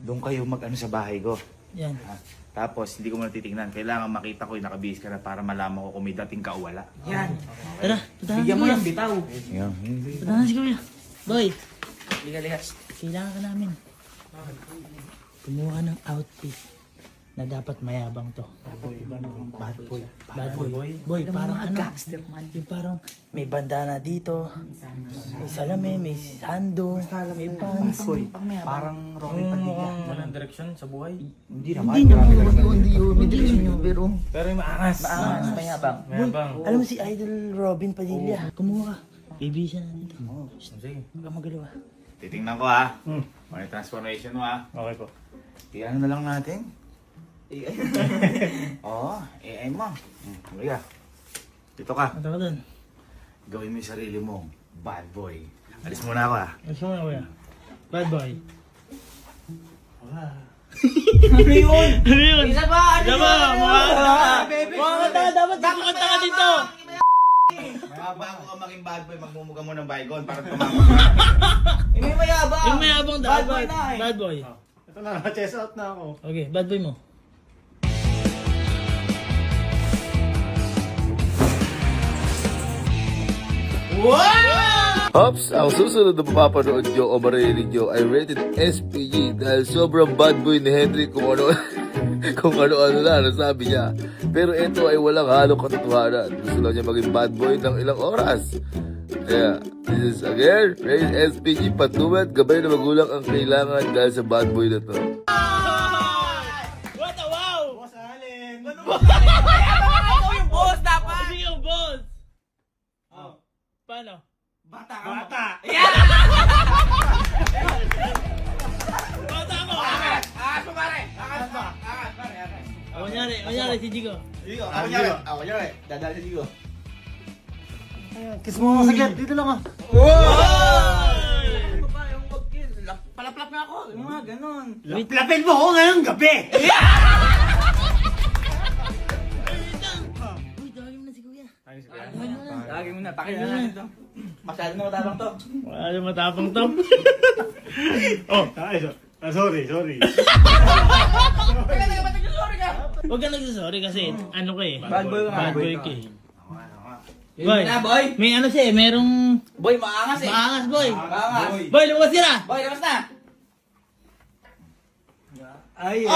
doon kayo mag-ano sa bahay ko. Yan. Ha? Tapos, hindi ko muna titignan. Kailangan makita ko yung nakabihis ka na para malaman ko kung may dating ka o wala. Yan. Tara, puntahan si Bigyan mo Kuya. ng bitaw. Yan. Puntahan si Kuya. Boy, Liga. kailangan ka namin. Kumuha ng outfit na dapat mayabang to. Bad boy. Bad boy. Boy, parang ano? Gangster man. Yung parang may bandana dito, may salamin, may sando, may pants. Parang Rocky Padilla. Walang direksyon sa buhay. Hindi naman. Hindi yun. May direksyon nyo, pero Pero yung maangas. maangas. Mayabang. Boy, alam mo si Idol Robin Padilla. Kumuha ka. Bibisa na dito. Sige. Huwag kang magalawa. Titingnan ko ha. Ano yung transformation mo ha. Okay po. Iyan na lang natin. Oo, AI mo. Halika. Dito ka. Punta ka doon. Gawin mo yung sarili mong bad boy. Alis muna ako ha. Gusto mo na, Kuya? Bad boy. Ano yun? Ano yun? Isa ba? Ano Diba? yun? Mga kanta ka, dapat kumanta ka dito. Bago ka maging bad boy, magmumuga mo ng baygon para tumama ka. May mayabang. Yung mayabang Bad boy na eh. Bad boy. Ito na, chest out na ako. Okay, bad boy mo. Hops, ang susunod na mapapanood nyo o maririnig nyo ay rated SPG dahil sobrang bad boy ni Henry kung ano kung ano-ano na nasabi niya. Pero ito ay walang halong katotohanan. Gusto lang niya maging bad boy ng ilang oras. Kaya, this is again, rated SPG, patuwad, gabay na magulang ang kailangan dahil sa bad boy na to. What a wow! Boss Allen! Ikaw yung boss dapat. Sige yung boss! Paano? Bata ka. Bata! Bata mo! Sumare. Angat ba? Angat, pare. Kunyari si Jigo. Digo, ako nyari. Ako nyari. Dadali Digo. Kiss mo ako saglit, dito lang ah. Ano ba yung mag-kiss? Palaplap na ako. Yung mga ganon. Lapin mo ako ngayong gabi! Uy, tawagin mo na si Kuya. Lagi mo na. Pakinggan na natin to. Masyado na matabang to. Wala yung matapang to. Oh, sorry. Teka, ba't nag-sorry ka? Huwag ka nagsasorry kasi ano ka eh. Bad boy ka. Bad boy ka eh. Yun na, boy. May ano siya eh, merong Boy, maangas eh. maangas boy. Maangas. Boy, lumabas ka na! Boy, labas na. Ay!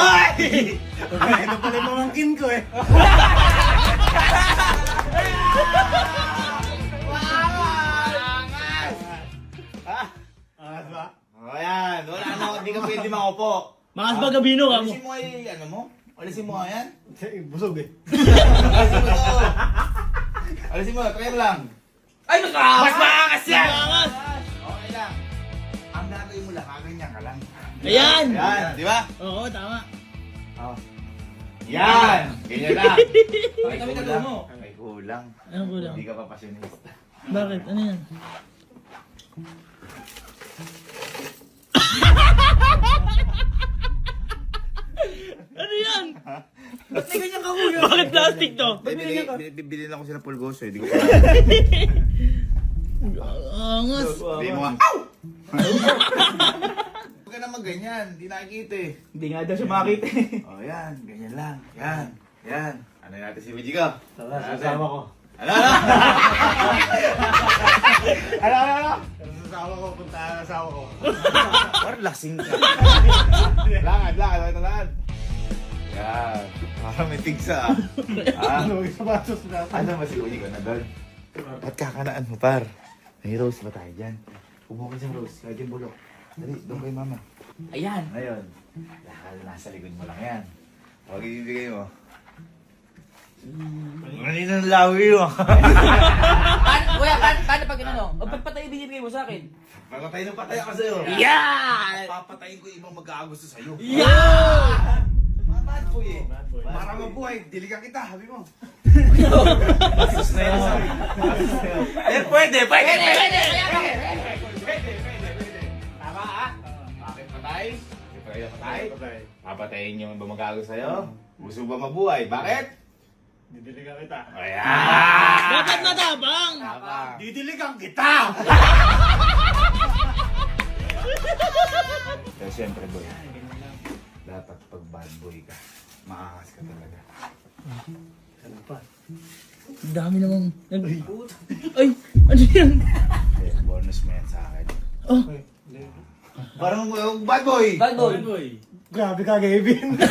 Ito pala yung mamangkin ko eh. Angas ba? O yan. Wala na. Hindi ka pwede makupo. Makas ba gabino ka mo? Alisin mo ay ano mo? Alisin mo nga yan. Busog eh. Alisin mo to. Alisin mo. Try mo lang. Ay, mas maangas yan. Maangas! Okay lang. Ang gagawin mo lang, kaganyan ka lang. Ayan! Yan, di ba? Oo, tama. Oh. Yan! Ganyan lang. Ay, kami na mo. May kulang. Ano kulang? Hindi ka pa passionista. Bakit? Ano yan? Ano yan? Ba't may ganyan ka, kuya? Bakit plastic to? Bibili lang ako sila pulgoso eh. Di ko pa. Angas. Hindi mo nga. Ow! Huwag ka naman ganyan. Hindi nakikita eh. Hindi nga daw siya makakita eh. Oh, yan. Ganyan lang. Yan. Yan. Ano natin si Wijigo? Sasama ko. Ano? Sasama ko, puntahan ang asawa ko. Parang lasing ka. Lakad. Yan. Parang may tigsa ah. Ano, isabasos na. Ano ba si Wijigo na doon? Ba't kakanaan mo par? May rose ba tayo dyan? Umuha ka sa rose. Lagi yung bulok. Dali, doon kay mama. Ayan. Ngayon, lakad nasa likod mo lang yan. Huwag ibibigay mo. Ganun ang lawi mo. Kuya, paano pag ano? O ba't patay binibigay mo sa akin? Papatay ng patay ako sa'yo. Yeah! Papatayin ko yung ibang mag-aagusto sa'yo. Yeah! Mga bad boy eh. Bad boy. Para mabuhay, diligan kita, habi mo. Eh, pwede. Tama ah. Bakit patay? Bakit patay? Papatayin yung ibang mag-aagusto sa'yo. Gusto ba mabuhay? Bakit? Didiligan kita. Ayan! Dapat matabang! Tama. Didiligan kita! Pero siyempre boy, dapat pag bad boy ka, maangas ka talaga. Ano pa? Ang dami namang... Ay! Ano yan? Kaya bonus mo yan sa akin. Oh! Parang bad boy! Bad boy. Grabe ka, Kevin.